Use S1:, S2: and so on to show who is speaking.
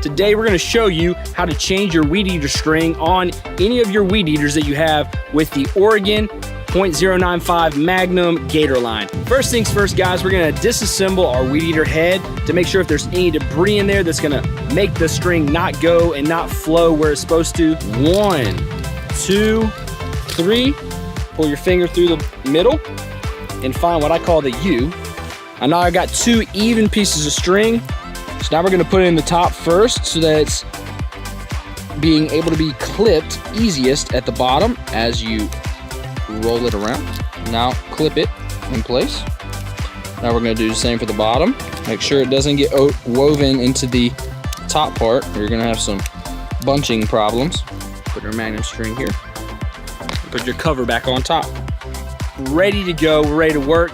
S1: Today we're going to show you how to change your weed eater string on any of your weed eaters that you have with the Oregon .095 Magnum Gator line. First things first, guys, we're going to disassemble our weed eater head to make sure if there's any debris in there that's going to make the string not go and not flow where it's supposed to. 1, 2, 3. Pull your finger through the middle and find what I call the U. And now I got 2 even pieces of string. So now we're gonna put it in the top first so that it's being able to be clipped easiest at the bottom as you roll it around. Now clip it in place. Now we're gonna do the same for the bottom. Make sure it doesn't get woven into the top part or you're gonna have some bunching problems. Put your Magnum string here. Put your cover back on top. Ready to go, we're ready to work.